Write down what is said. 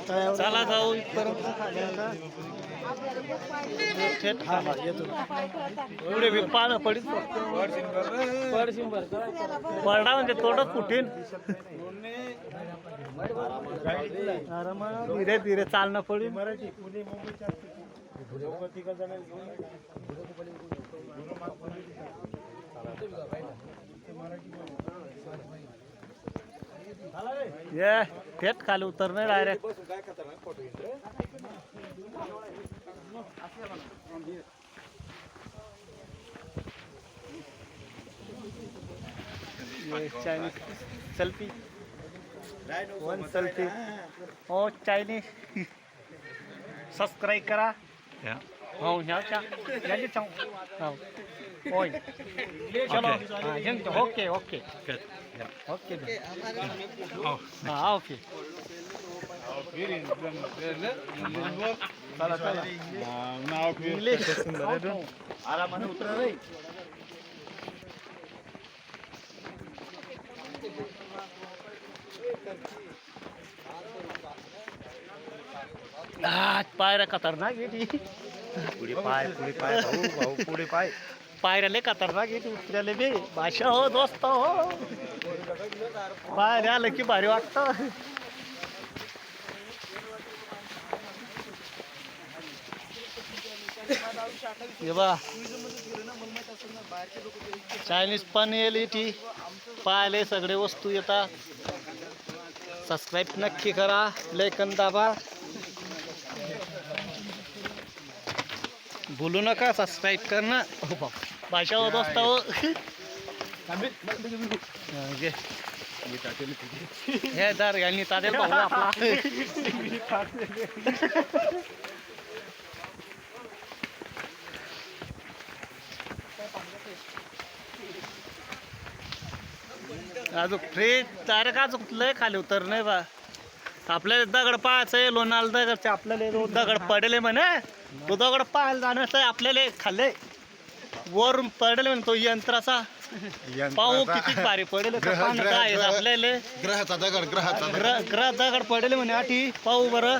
चला जाऊ इथपर्यंत खाली आता. थेट खाला येतो पुढे बी पानं पडीत पडा म्हणजे थोडं फुटेन. धीरे धीरे चालणं पडेल. मराठी पुणे मुंबईच्या ये थेट खाली उतरणे direct. Chinese selfie one selfie. हो चायनीज सबस्क्राईब करा. हो ह्या होय चलो ओके ओके ओके हां ओके. चला चला इंग्लिश आरामाने उतरा रे. पायऱ्या खतरनाक येते. पुढे पाय भाऊ पुढे पाय. पायऱ्या लय खतरनाक येते उतरायला बी. भाषा हो दोस्त हो. पायऱ्या आलं की भारी वाटतं. हे बा चायनीज पण येईल इथे. पाहिले सगळे वस्तू येतात. सबस्क्राईब नक्की करा. लाईकन दाबा. बोलू नका सबस्क्राईब करणं. हो भाषा हो दोस्त हो. हे दर घालनी तादेल भाऊ आपला. अजून फ्रीज डायरेक्ट अजून लय खाली उतर नाही बा. आपल्याला दगड पाहायचंय. लोणाला दगडचे आपल्याला दगड पडले म्हणे. तो दगड पाहायला जाण्याचं आपल्याला खाल्ले वरून पडले म्हणे. तो यंत्राचा पाहू किती भारी पडेल. आपल्याला ग्रहाचा दगड ग्रह दगड पडले म्हणे. आठी पाहू बरं.